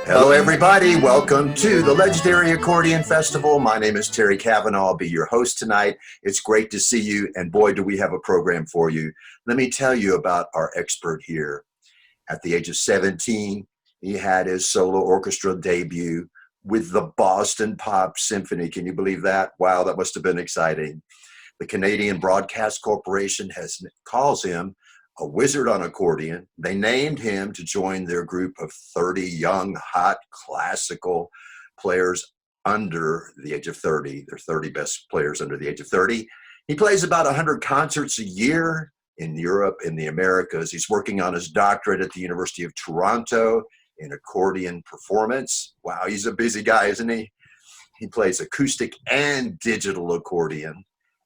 Hello, everybody. Welcome to the Legendary Accordion Festival. My name is Terry Cavanaugh. I'll be your host tonight. It's great to see you, and boy, do we have a program for you. Let me tell you about our expert here. At the age of 17, he had his solo orchestra debut with the Boston Pop Symphony. Can you believe that? Wow, that must have been exciting. The Canadian Broadcast Corporation calls him a wizard on accordion. They named him to join their group of 30 young, hot, classical players under the age of 30. They're 30 best players under the age of 30. He plays about 100 concerts a year in Europe, in the Americas. He's working on his doctorate at the University of Toronto in accordion performance. Wow, he's a busy guy, isn't he? He plays acoustic and digital accordion.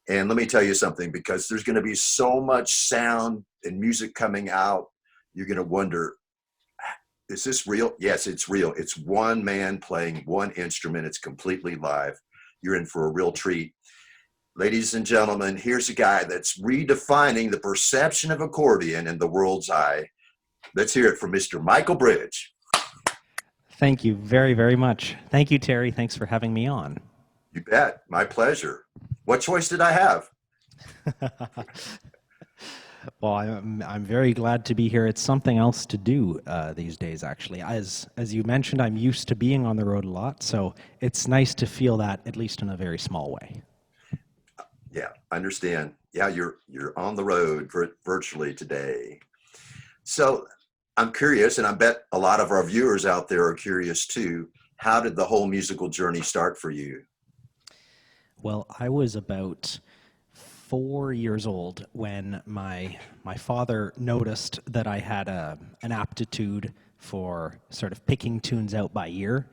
And let me tell you something, because there's going to be so much sound and music coming out, you're going to wonder, is this real? Yes, it's real. It's one man playing one instrument. It's completely live. You're in for a real treat. Ladies and gentlemen, here's a guy that's redefining the perception of accordion in the world's eye. Let's hear it from Mr. Michael Bridge. Thank you very, very much. Thank you, Terry. Thanks for having me on. You bet. My pleasure. What choice did I have? Well, I'm very glad to be here. It's something else to do these days, actually. As you mentioned, I'm used to being on the road a lot, so it's nice to feel that, at least in a very small way. Yeah, I understand. Yeah, you're on the road virtually today. So I'm curious, and I bet a lot of our viewers out there are curious too. How did the whole musical journey start for you? Well, I was about 4 years old when my father noticed that I had an aptitude for sort of picking tunes out by ear.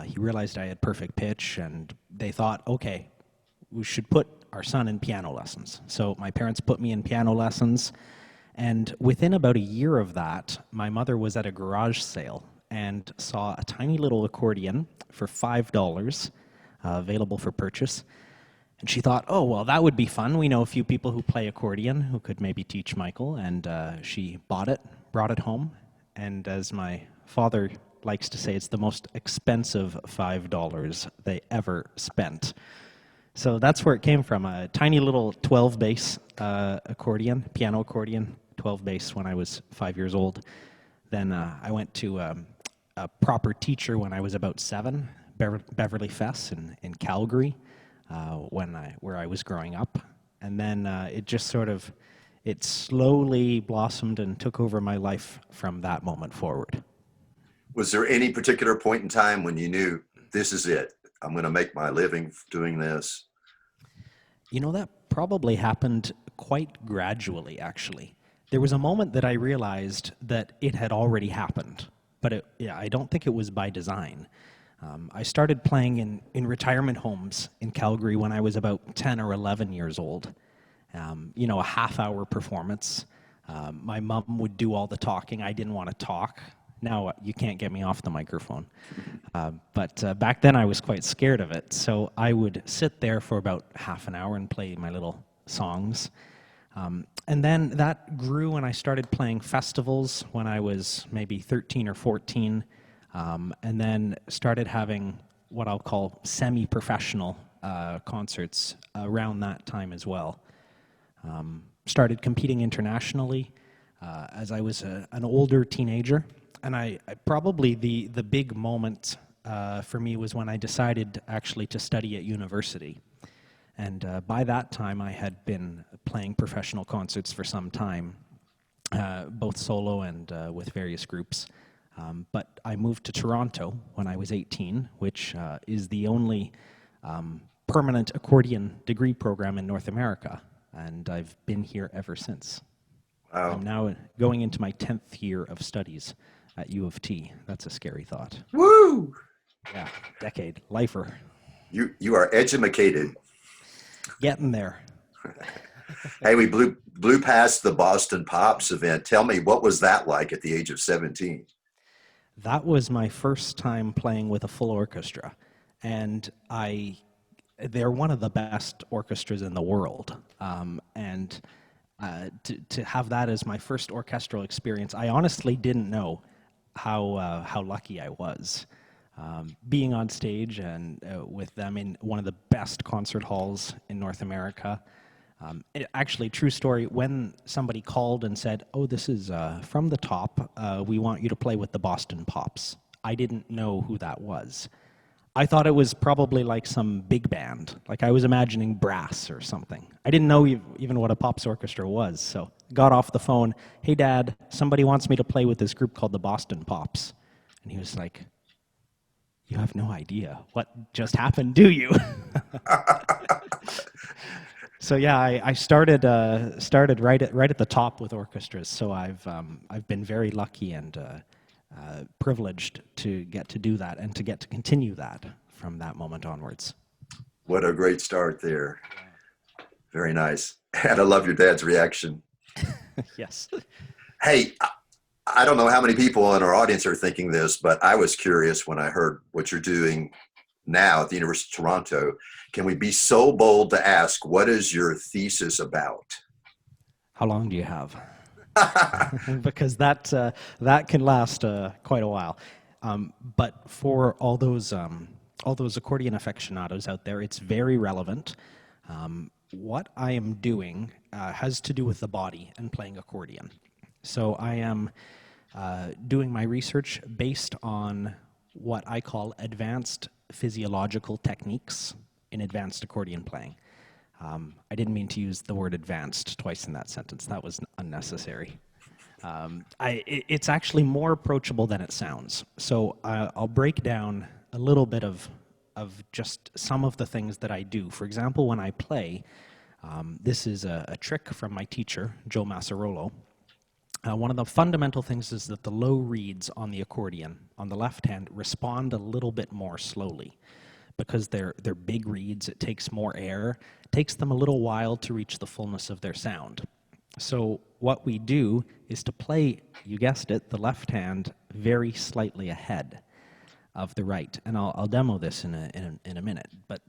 He realized I had perfect pitch, and they thought, okay, we should put our son in piano lessons. So my parents put me in piano lessons, and within about a year of that, my mother was at a garage sale and saw a tiny little accordion for $5 available for purchase. And she thought, oh, well, that would be fun. We know a few people who play accordion who could maybe teach Michael. And she bought it, brought it home. And as my father likes to say, it's the most expensive $5 they ever spent. So that's where it came from, a tiny little 12-bass accordion, piano accordion, 12-bass when I was 5 years old. Then I went to a proper teacher when I was about 7, Beverly Fess in Calgary. Where I was growing up, and then it slowly blossomed and took over my life from that moment forward. Was there any particular point in time when you knew this is it? I'm going to make my living doing this. You know, that probably happened quite gradually, actually. There was a moment that I realized that it had already happened, but I don't think it was by design. I started playing in retirement homes in Calgary when I was about 10 or 11 years old. A half-hour performance. My mom would do all the talking. I didn't want to talk. Now you can't get me off the microphone. But back then I was quite scared of it. So I would sit there for about half an hour and play my little songs. And then that grew and I started playing festivals when I was maybe 13 or 14. And then started having what I'll call semi-professional concerts around that time as well. Started competing internationally as I was an older teenager. And I probably the big moment for me was when I decided actually to study at university. And by that time, I had been playing professional concerts for some time, both solo and with various groups. But I moved to Toronto when I was 18, which is the only permanent accordion degree program in North America, and I've been here ever since. Wow. I'm now going into my 10th year of studies at U of T. That's a scary thought. Woo! Yeah, decade, lifer. You are edumacated. Getting there. Hey, we blew past the Boston Pops event. Tell me, what was that like at the age of 17? That was my first time playing with a full orchestra, and I they're one of the best orchestras in the world. And to have that as my first orchestral experience, I honestly didn't know how lucky I was. Being on stage and with them in one of the best concert halls in North America. Actually, true story, when somebody called and said, oh, this is from the top, we want you to play with the Boston Pops. I didn't know who that was. I thought it was probably like some big band. Like I was imagining brass or something. I didn't know even what a Pops orchestra was. So got off the phone, hey Dad, somebody wants me to play with this group called the Boston Pops. And he was like, you have no idea what just happened, do you? So yeah, I started right at the top with orchestras. So I've been very lucky and privileged to get to do that and to get to continue that from that moment onwards. What a great start there. Very nice. And I love your dad's reaction. Yes. Hey, I don't know how many people in our audience are thinking this, but I was curious when I heard what you're doing now at the University of Toronto. Can we be so bold to ask, what is your thesis about? How long do you have? Because that can last quite a while. But for all those accordion aficionados out there, it's very relevant. What I am doing has to do with the body and playing accordion. So I am doing my research based on what I call advanced physiological techniques in advanced accordion playing. I didn't mean to use the word advanced twice in that sentence. That was unnecessary. It's actually more approachable than it sounds. So I'll break down a little bit of just some of the things that I do. For example, when I play, this is a trick from my teacher, Joe Massarolo. One of the fundamental things is that the low reeds on the accordion on the left hand respond a little bit more slowly. Because they're big reeds, it takes more air. It takes them a little while to reach the fullness of their sound. So what we do is to play, you guessed it, the left hand very slightly ahead of the right. And I'll demo this in a minute. But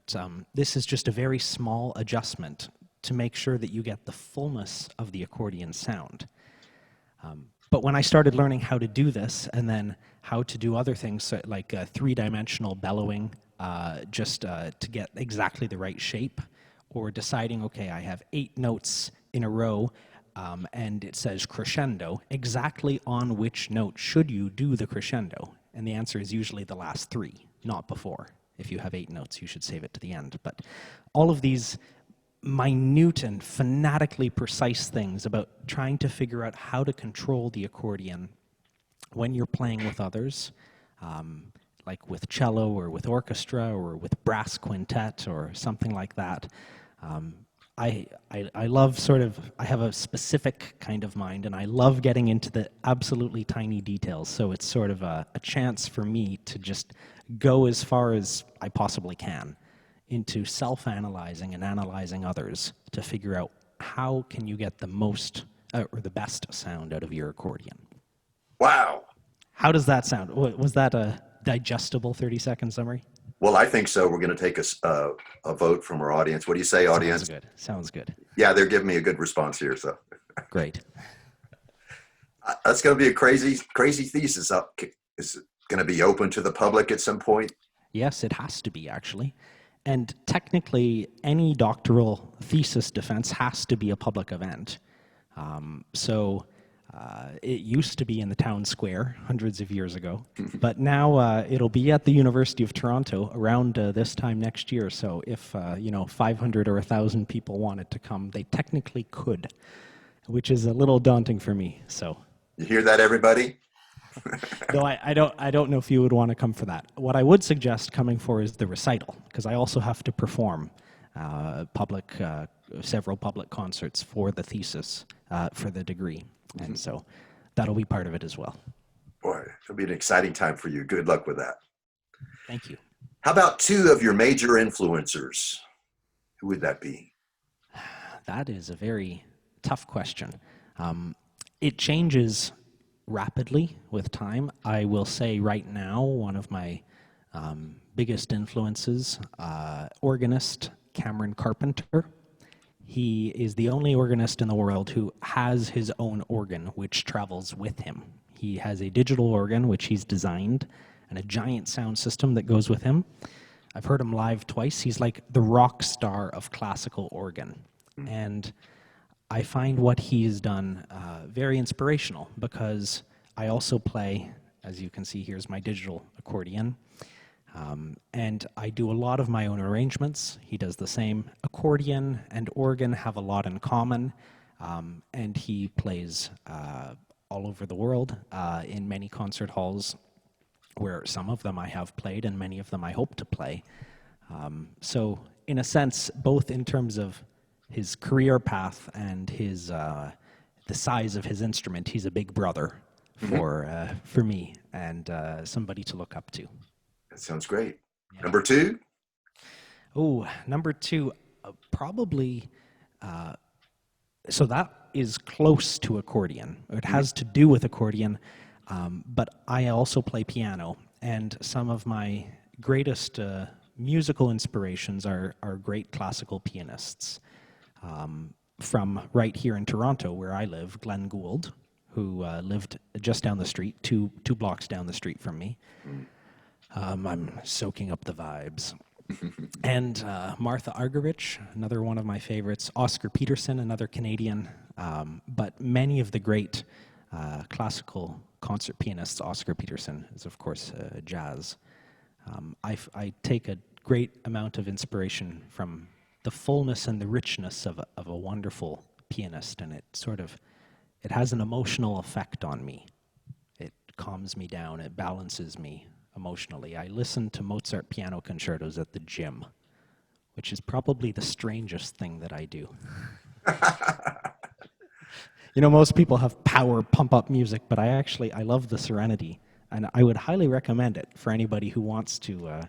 this is just a very small adjustment to make sure that you get the fullness of the accordion sound. But when I started learning how to do this and then how to do other things like three-dimensional bellowing, just to get exactly the right shape, or deciding, okay, I have 8 notes in a row and it says crescendo, exactly on which note should you do the crescendo? And the answer is usually the last 3, not before. If you have 8 notes, you should save it to the end. But all of these minute and fanatically precise things about trying to figure out how to control the accordion when you're playing with others, like with cello or with orchestra or with brass quintet or something like that. I love I have a specific kind of mind, and I love getting into the absolutely tiny details, so it's sort of a chance for me to just go as far as I possibly can into self-analyzing and analyzing others to figure out how can you get the most or the best sound out of your accordion. Wow. How does that sound? Was that a digestible 30-second summary? Well, I think so. We're going to take a vote from our audience. What do you say, audience? Sounds good. Yeah, they're giving me a good response here. So great. That's going to be a crazy thesis. Is it going to be open to the public at some point? Yes, it has to be, actually. And technically, any doctoral thesis defense has to be a public event. It used to be in the town square hundreds of years ago, but now it'll be at the University of Toronto around this time next year. So if 500 or 1,000 people wanted to come, they technically could, which is a little daunting for me. So you hear that, everybody? No, I don't know if you would want to come for that. What I would suggest coming for is the recital, because I also have to perform several public concerts for the thesis for the degree, and so that'll be part of it as well. Boy, it'll be an exciting time for you. Good luck with that. Thank you. How about 2 of your major influencers? Who would that be? That is a very tough question. It changes rapidly with time. I will say right now, one of my Biggest influences, organist Cameron Carpenter. He is the only organist in the world who has his own organ which travels with him. He has a digital organ which he's designed and a giant sound system that goes with him. I've heard him live twice. He's like the rock star of classical organ. And I find what he's done very inspirational because I also play, as you can see, here's my digital accordion. And I do a lot of my own arrangements. He does the same. Accordion and organ have a lot in common, and he plays all over the world in many concert halls, where some of them I have played and many of them I hope to play. So in a sense, both in terms of his career path and his the size of his instrument, he's a big brother for me and somebody to look up to. That sounds great. Yeah. Number two? Oh, number two, probably, so that is close to accordion. It has to do with accordion, but I also play piano, and some of my greatest musical inspirations are great classical pianists. From right here in Toronto, where I live, Glenn Gould, who lived just down the street, two blocks down the street from me. I'm soaking up the vibes. And Martha Argerich, another one of my favorites. Oscar Peterson, another Canadian. But many of the great classical concert pianists, Oscar Peterson is, of course, jazz. I take a great amount of inspiration from the fullness and the richness of a wonderful pianist, and it has an emotional effect on me. It calms me down, it balances me emotionally. I listen to Mozart piano concertos at the gym, which is probably the strangest thing that I do. You know, most people have power pump-up music, but I love the serenity, and I would highly recommend it for anybody who wants to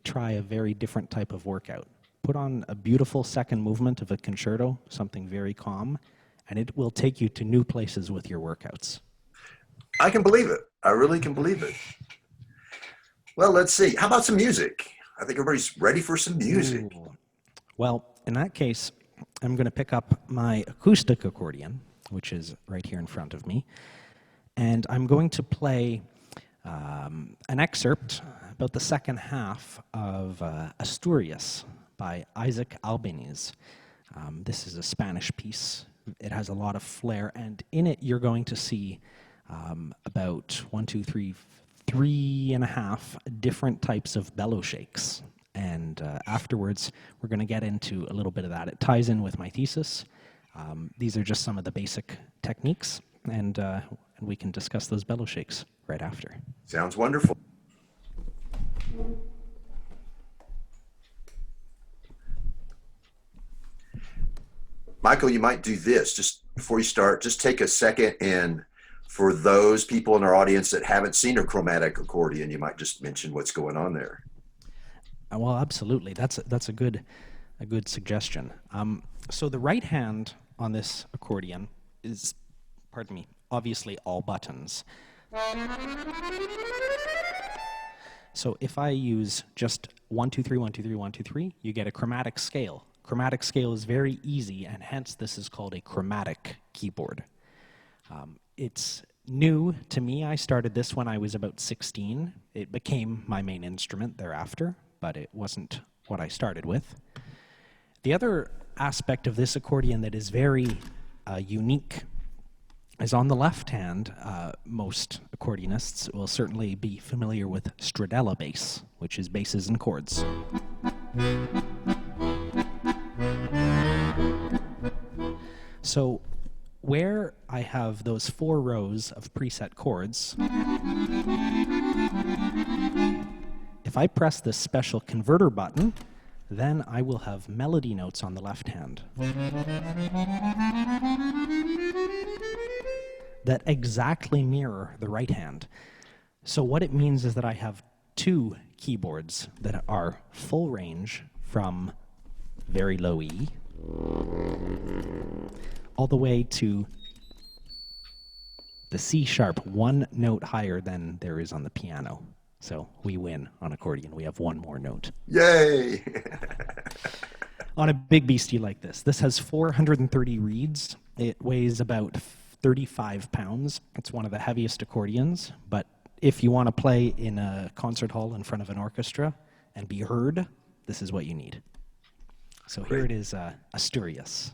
try a very different type of workout. Put on a beautiful second movement of a concerto, something very calm, and it will take you to new places with your workouts. I can believe it. I really can believe it. Well, let's see. How about some music? I think everybody's ready for some music. Ooh. Well, in that case, I'm going to pick up my acoustic accordion, which is right here in front of me, and I'm going to play an excerpt about the second half of Asturias by Isaac Albéniz. This is a Spanish piece. It has a lot of flair, and in it you're going to see about 3.5 different types of bellow shakes. And afterwards, we're going to get into a little bit of that. It ties in with my thesis. These are just some of the basic techniques, and we can discuss those bellow shakes right after. Sounds wonderful. Michael, you might do this just before you start. Just take a second, and for those people in our audience that haven't seen a chromatic accordion, you might just mention what's going on there. Well, absolutely. That's a good suggestion. So the right hand on this accordion is, pardon me, obviously all buttons. So if I use just 1, 2, 3, 1, 2, 3, 1, 2, 3, you get a chromatic scale. Chromatic scale is very easy, and hence this is called a chromatic keyboard. It's new to me. I started this when I was about 16. It became my main instrument thereafter, but it wasn't what I started with. The other aspect of this accordion that is very unique is on the left hand. Most accordionists will certainly be familiar with stradella bass, which is basses and chords. So where I have those 4 rows of preset chords, if I press this special converter button, then I will have melody notes on the left hand that exactly mirror the right hand. So what it means is that I have 2 keyboards that are full range from very low E all the way to the C sharp, 1 note higher than there is on the piano. So we win on accordion. We have one more note. Yay! On a big beastie like this has 430 reeds. It weighs about 35 pounds. It's one of the heaviest accordions, but if you want to play in a concert hall in front of an orchestra and be heard, this is what you need. So Great. Here it is, Asturias.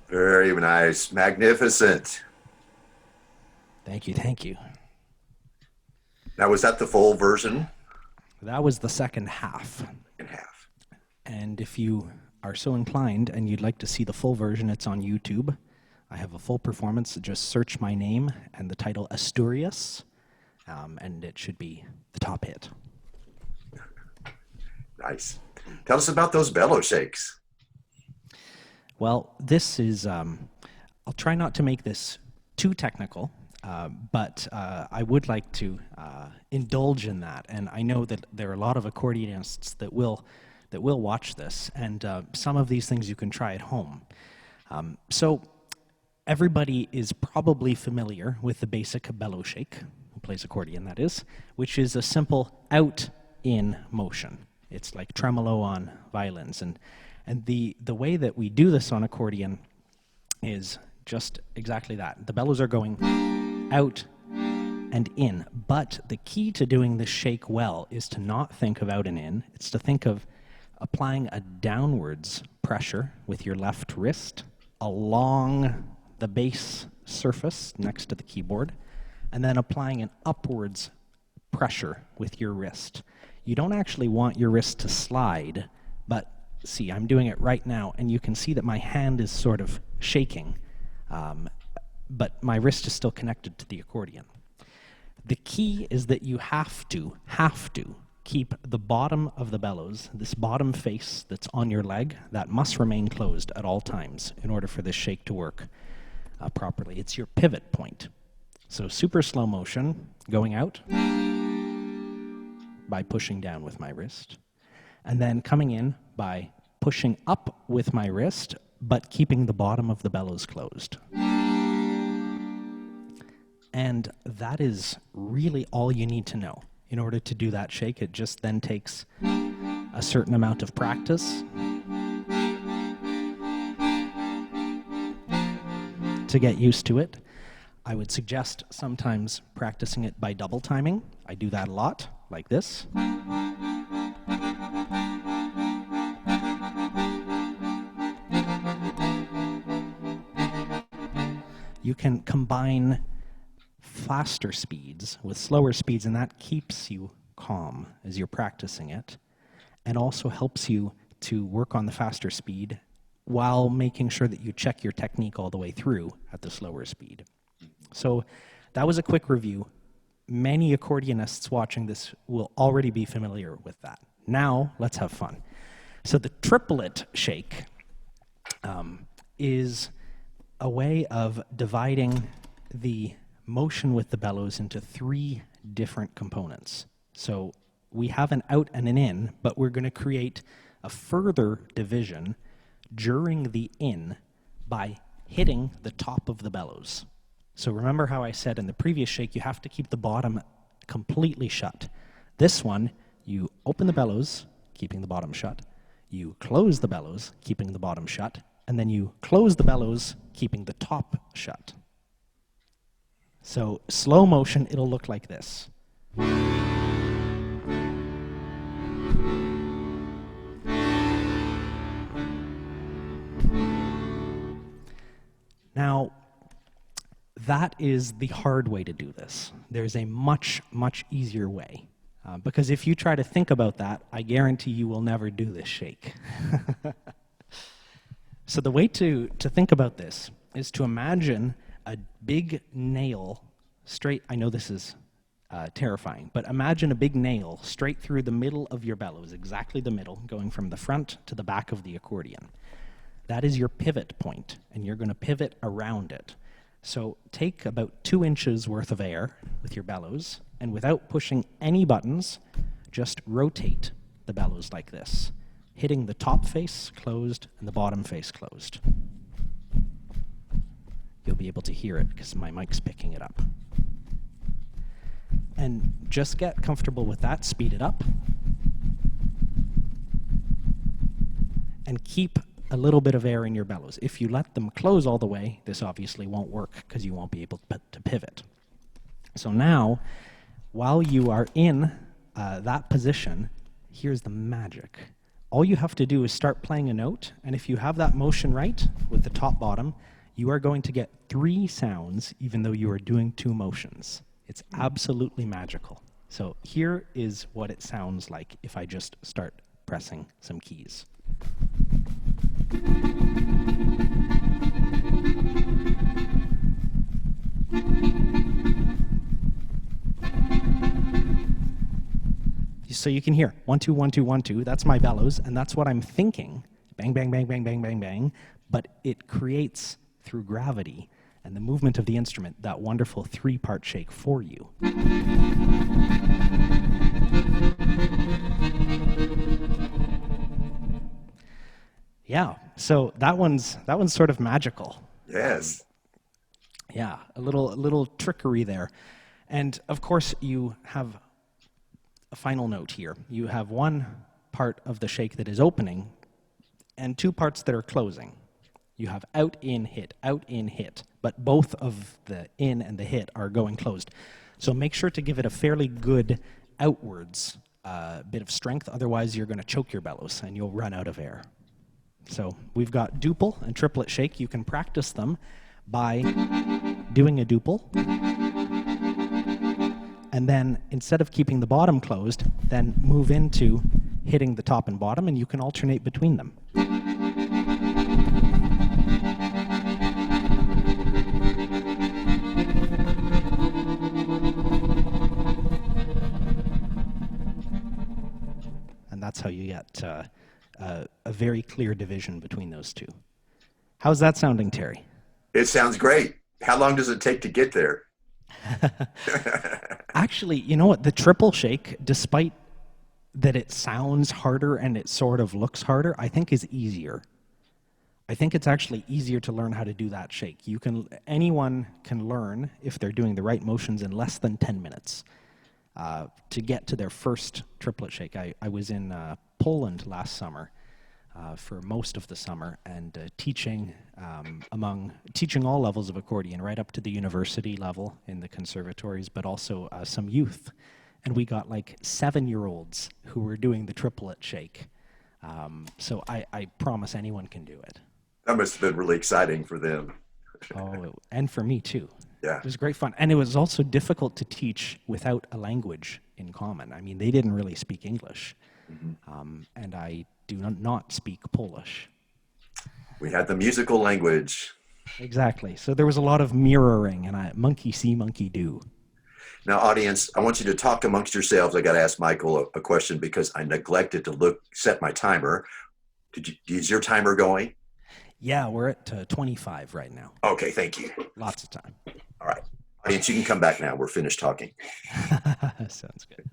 Very nice. Magnificent. Thank you, thank you. Now, was that the full version? That was the second half. In half. And if you are so inclined and you'd like to see the full version, it's on YouTube. I have a full performance. Just search my name and the title Asturias, and it should be the top hit. Nice. Tell us about those bellow shakes. Well, this is, I'll try not to make this too technical, but I would like to indulge in that. And I know that there are a lot of accordionists that will watch this, and some of these things you can try at home. So everybody is probably familiar with the basic bellow shake, who plays accordion that is, which is a simple out-in motion. It's like tremolo on violins. And the way that we do this on accordion is just exactly that. The bellows are going out and in, but the key to doing this shake well is to not think of out and in. It's to think of applying a downwards pressure with your left wrist along the bass surface next to the keyboard, and then applying an upwards pressure with your wrist. You don't actually want your wrist to slide, but see, I'm doing it right now, and you can see that my hand is sort of shaking, but my wrist is still connected to the accordion. The key is that you have to keep the bottom of the bellows, this bottom face that's on your leg, that must remain closed at all times in order for this shake to work properly. It's your pivot point. So super slow motion, going out by pushing down with my wrist, and then coming in by pushing up with my wrist, but keeping the bottom of the bellows closed. And that is really all you need to know. In order to do that shake, it just then takes a certain amount of practice to get used to it. I would suggest sometimes practicing it by double timing. I do that a lot, like this. you can combine faster speeds with slower speeds, and that keeps you calm as you're practicing it, and also helps you to work on the faster speed while making sure that you check your technique all the way through at the slower speed. So that was a quick review. Many accordionists watching this will already be familiar with that. Now, let's have fun. So the triplet shake is a way of dividing the motion with the bellows into 3 different components. So we have an out and an in, but we're going to create a further division during the in by hitting the top of the bellows. So remember how I said in the previous shake, you have to keep the bottom completely shut. This one, you open the bellows, keeping the bottom shut. You close the bellows, keeping the bottom shut. And then you close the bellows, keeping the top shut. So slow motion, it'll look like this. Now, that is the hard way to do this. There's a much, much easier way. Because if you try to think about that, I guarantee you will never do this shake. So the way to think about this is to imagine a big nail straight, I know this is terrifying, but imagine a big nail straight through the middle of your bellows, exactly the middle, going from the front to the back of the accordion. That is your pivot point, and you're going to pivot around it. So take about 2 inches worth of air with your bellows, and without pushing any buttons, just rotate the bellows like this, hitting the top face closed and the bottom face closed. You'll be able to hear it because my mic's picking it up. And just get comfortable with that, speed it up, and keep a little bit of air in your bellows. If you let them close all the way, this obviously won't work because you won't be able to pivot. So now, while you are in that position, here's the magic. All you have to do is start playing a note, and if you have that motion right with the top bottom, you are going to get 3 sounds even though you are doing 2 motions. It's absolutely magical. So here is what it sounds like if I just start pressing some keys. So you can hear 1, 2, 1, 2, 1, 2. That's my bellows, and that's what I'm thinking. Bang, bang, bang, bang, bang, bang, bang. But it creates, through gravity and the movement of the instrument, that wonderful 3-part shake for you. Yeah, so that one's sort of magical. Yes. Yeah, a little trickery there. And of course, you have a final note here. You have 1 part of the shake that is opening and 2 parts that are closing. You have out, in, hit, but both of the in and the hit are going closed. So make sure to give it a fairly good outwards bit of strength, otherwise you're going to choke your bellows and you'll run out of air. So we've got duple and triplet shake. You can practice them by doing a duple, and then instead of keeping the bottom closed, then move into hitting the top and bottom, and you can alternate between them. And that's how you get a very clear division between those 2. How's that sounding, Terry? It sounds great. How long does it take to get there? Actually, you know what? The triple shake, despite that it sounds harder and it sort of looks harder, I think is easier. I think it's actually easier to learn how to do that shake. Anyone can learn, if they're doing the right motions, in less than 10 minutes to get to their first triplet shake. I was in Poland last summer for most of the summer, and teaching all levels of accordion, right up to the university level in the conservatories, but also some youth. And we got like 7-year-olds who were doing the triplet shake. So I promise anyone can do it. That must have been really exciting for them. Oh, and for me too. Yeah. It was great fun. And it was also difficult to teach without a language in common. I mean, they didn't really speak English, Mhm. and I do not speak Polish. We had the musical language. Exactly. So there was a lot of mirroring, and I monkey see, monkey do. Now, audience, I want you to talk amongst yourselves. I got to ask Michael a question because I neglected to set my timer. Is your timer going? Yeah, we're at 25 right now. Okay, thank you. Lots of time. All right. Audience, you can come back now. We're finished talking. Sounds good.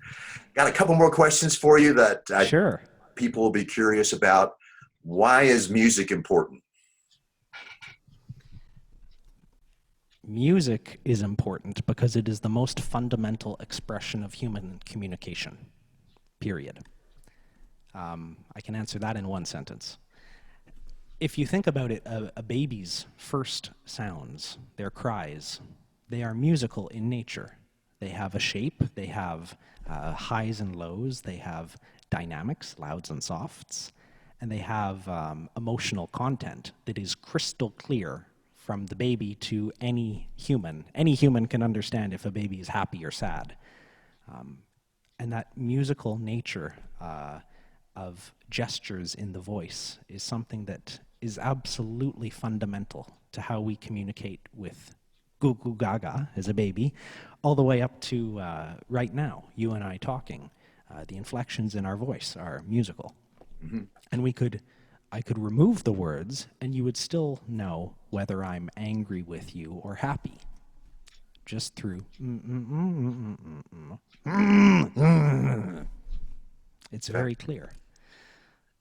Got a couple more questions for you that Sure. people will be curious about. Why is music important? Music is important because it is the most fundamental expression of human communication, period. I can answer that in one sentence. If you think about it, a baby's first sounds, their cries, they are musical in nature. They have a shape, they have highs and lows, they have dynamics, louds and softs, and they have emotional content that is crystal clear from the baby to any human. Any human can understand if a baby is happy or sad. And that musical nature of gestures in the voice is something that is absolutely fundamental to how we communicate with goo goo gaga as a baby, all the way up to right now, you and I talking. The inflections in our voice are musical. Mm-hmm. And I could remove the words and you would still know whether I'm angry with you or happy. Just through it's Okay. very clear.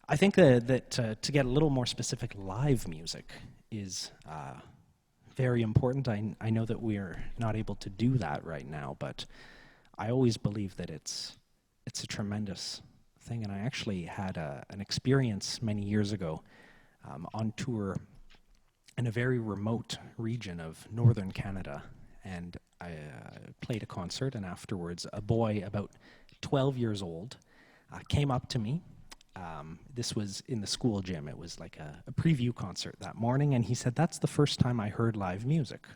I think that to get a little more specific, live music is very important. I know that we're not able to do that right now, but I always believe that it's a tremendous thing. And I actually had an experience many years ago on tour in a very remote region of northern Canada, and I played a concert, and afterwards a boy about 12 years old came up to me. This was in the school gym. It was like a preview concert that morning, and he said, "That's the first time I heard live music,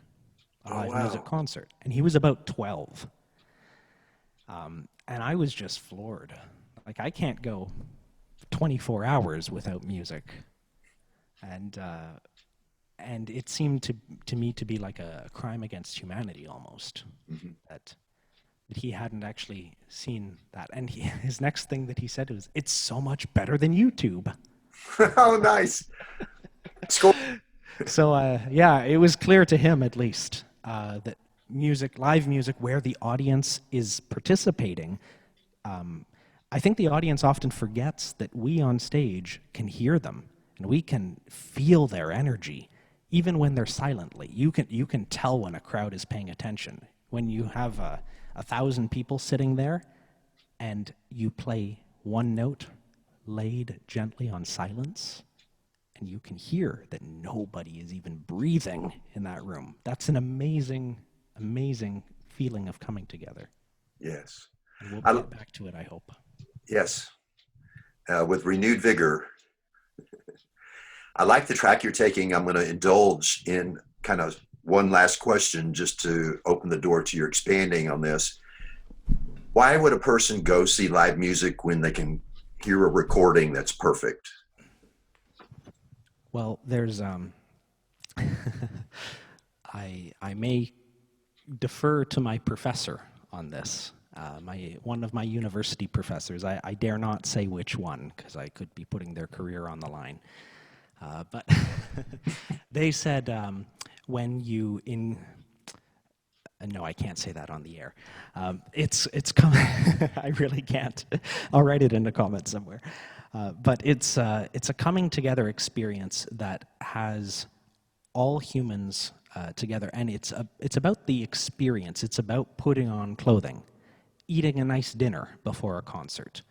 a Oh, live music wow. concert." And he was about 12. And I was just floored. Like, I can't go 24 hours without music. And it seemed to me to be like a crime against humanity almost, Mm-hmm. that he hadn't actually seen that. And his next thing that he said was, "It's so much better than YouTube." Oh, nice. Score. So yeah, it was clear to him at least that music, live music, where the audience is participating, I think the audience often forgets that we on stage can hear them and we can feel their energy, even when they're silently. You can tell when a crowd is paying attention. When you have 1,000 people sitting there and you play one note laid gently on silence, and you can hear that nobody is even breathing in that room. That's an amazing, amazing feeling of coming together. Yes. And we'll I, get back to it, I hope. yes. With renewed vigor. I like the track you're taking. I'm going to indulge in kind of one last question just to open the door to your expanding on this. Why would a person go see live music when they can hear a recording that's perfect? Well, there's I may defer to my professor on this. One of my university professors. I dare not say which one because I could be putting their career on the line. But they said when you in no, I can't say that on the air. It's coming. I really can't. I'll write it in the comments somewhere. But it's a coming together experience that has all humans together, and it's about the experience. It's about putting on clothing, eating a nice dinner before a concert,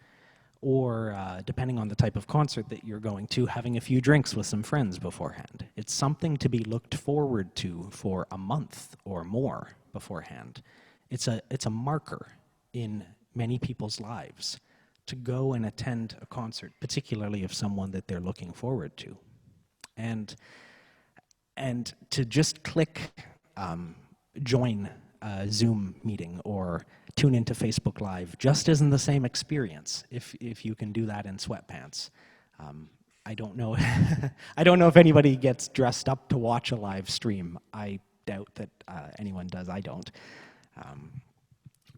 or depending on the type of concert that you're going to, having a few drinks with some friends beforehand. It's something to be looked forward to for a month or more beforehand. It's a marker in many people's lives to go and attend a concert, particularly of someone that they're looking forward to. And And to just click join a Zoom meeting or tune into Facebook Live just isn't the same experience if you can do that in sweatpants. I don't know. I don't know if anybody gets dressed up to watch a live stream. I doubt that anyone does. I don't.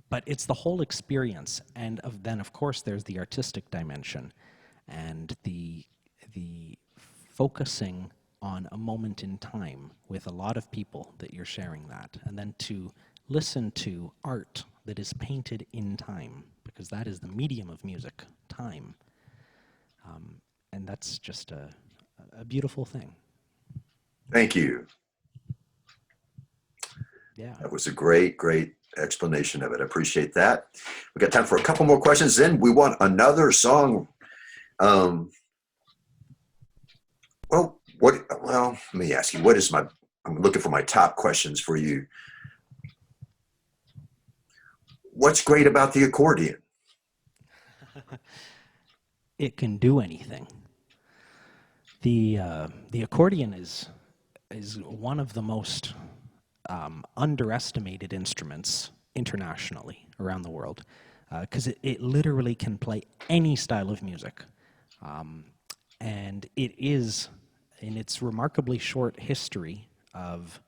But it's the whole experience, and then of course there's the artistic dimension, and the focusing on a moment in time with a lot of people that you're sharing that, and then to listen to art that is painted in time, because that is the medium of music, time. And that's just a beautiful thing. Thank you. Yeah. That was a great explanation of it. I appreciate that. We got time for a couple more questions. Then we want another song. Well, let me ask you, I'm looking for my top questions for you. What's great about the accordion? It can do anything. The accordion is one of the most underestimated instruments internationally around the world, because it literally can play any style of music, and it is, in its remarkably short history of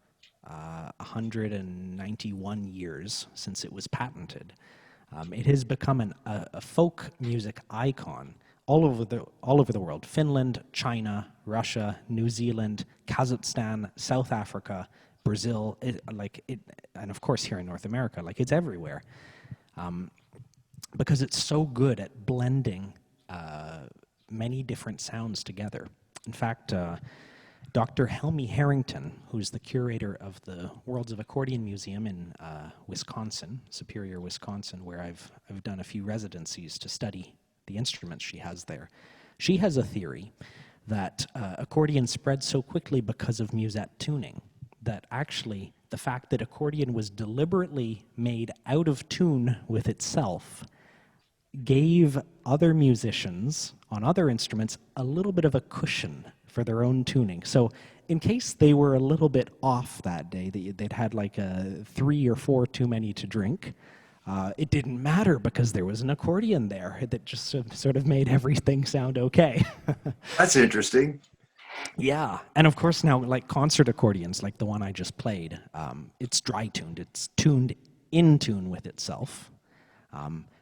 191 years since it was patented, it has become a folk music icon all over the world. Finland, China, Russia, New Zealand, Kazakhstan, South Africa, Brazil, and of course here in North America, it's everywhere, because it's so good at blending many different sounds together. In fact, Dr. Helmy Harrington, who's the curator of the Worlds of Accordion Museum in Wisconsin, Superior, Wisconsin, where I've done a few residencies to study the instruments she has there. She has a theory that accordion spread so quickly because of musette tuning, that actually the fact that accordion was deliberately made out of tune with itself gave other musicians on other instruments a little bit of a cushion for their own tuning. So in case they were a little bit off that day, they'd had like 3 or 4 too many to drink, it didn't matter because there was an accordion there that just sort of made everything sound okay. That's interesting. Yeah, and of course now, like concert accordions, like the one I just played, it's dry tuned. It's tuned in tune with itself.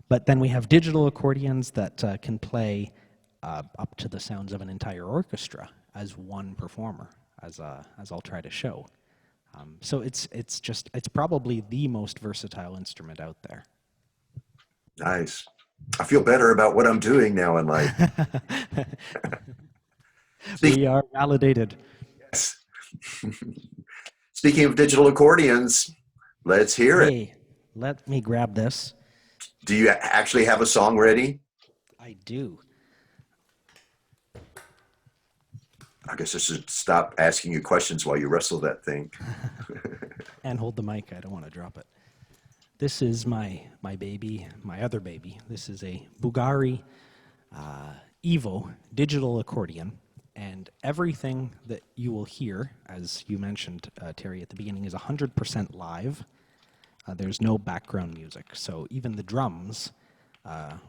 But then we have digital accordions that can play up to the sounds of an entire orchestra as one performer, as I'll try to show. So it's probably the most versatile instrument out there. Nice. I feel better about what I'm doing now in life. We are validated. Yes. Speaking of digital accordions, let's hear it. Hey, let me grab this. Do you actually have a song ready? I do. I guess I should stop asking you questions while you wrestle that thing. And hold the mic. I don't want to drop it. This is my baby, my other baby. This is a Bulgari Evo digital accordion. And everything that you will hear, as you mentioned, Terry, at the beginning, is 100% live. There's no background music. So even the drums,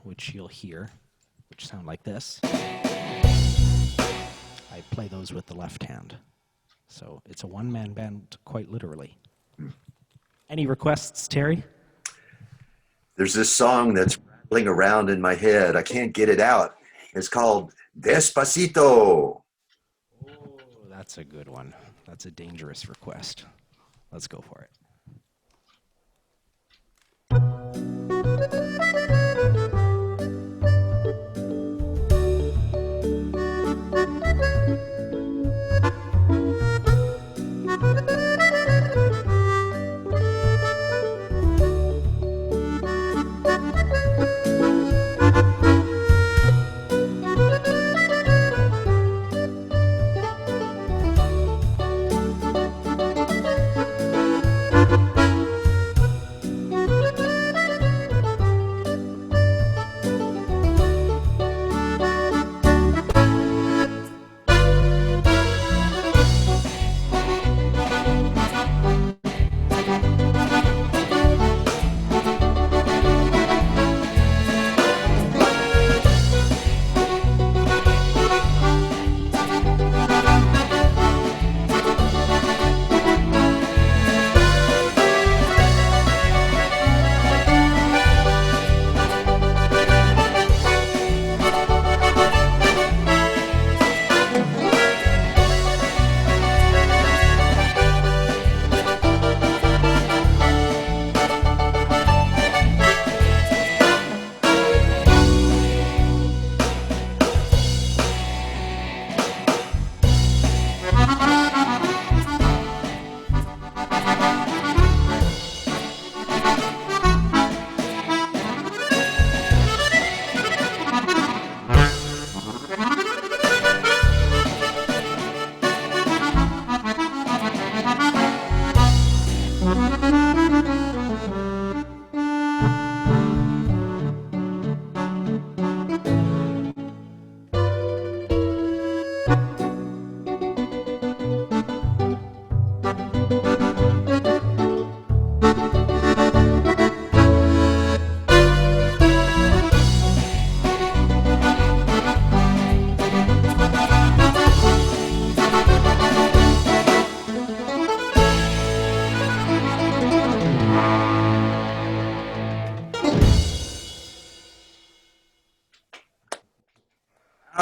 which you'll hear, which sound like this, I play those with the left hand. So it's a one-man band, quite literally. Any requests, Terry? There's this song that's rattling around in my head. I can't get it out. It's called Despacito. Oh, that's a good one. That's a dangerous request. Let's go for it.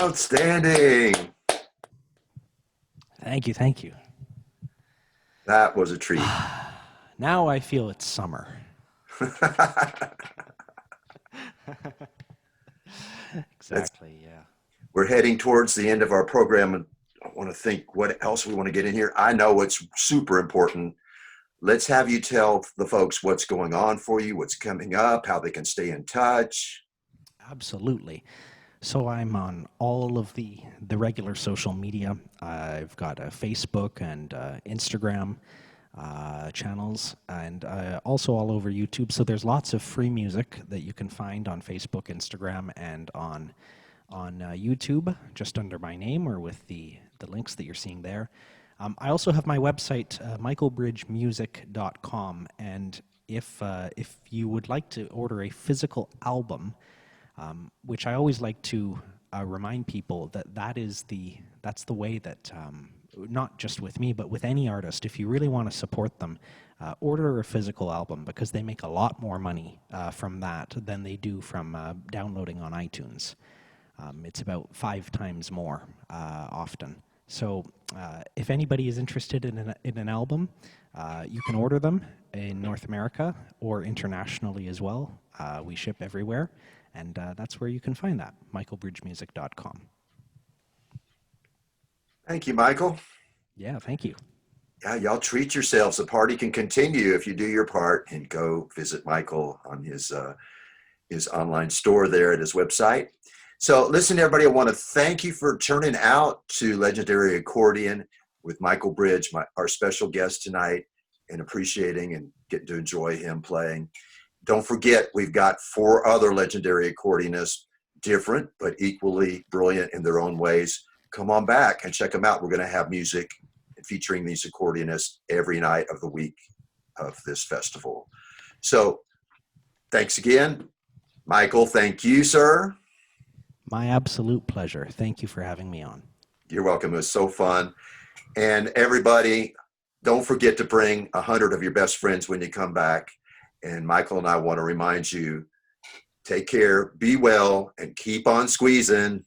Outstanding. Thank you, thank you. That was a treat. Now I feel it's summer. Exactly, yeah. We're heading towards the end of our program, and I want to think what else we want to get in here. I know it's super important. Let's have you tell the folks what's going on for you, what's coming up, how they can stay in touch. Absolutely. So I'm on all of the regular social media. I've got a Facebook and Instagram channels, and also all over YouTube. So there's lots of free music that you can find on Facebook, Instagram, and on YouTube, just under my name or with the links that you're seeing there. I also have my website, michaelbridgemusic.com, and if you would like to order a physical album, which I always like to remind people that's the way that, not just with me, but with any artist, if you really want to support them, order a physical album, because they make a lot more money from that than they do from downloading on iTunes. It's about 5 times more often. So if anybody is interested in an album, you can order them in North America or internationally as well. We ship everywhere, and that's where you can find that, michaelbridgemusic.com. Thank you, Michael. Yeah, thank you. Yeah, y'all treat yourselves. The party can continue if you do your part and go visit Michael on his online store there at his website. So listen, everybody, I want to thank you for turning out to Legendary Accordion with Michael Bridge, our special guest tonight, and appreciating and getting to enjoy him playing. Don't forget, we've got 4 other legendary accordionists, different but equally brilliant in their own ways. Come on back and check them out. We're going to have music featuring these accordionists every night of the week of this festival. So thanks again. Michael, thank you, sir. My absolute pleasure. Thank you for having me on. You're welcome. It was so fun. And everybody, don't forget to bring 100 of your best friends when you come back. And Michael and I want to remind you, take care, be well, and keep on squeezing.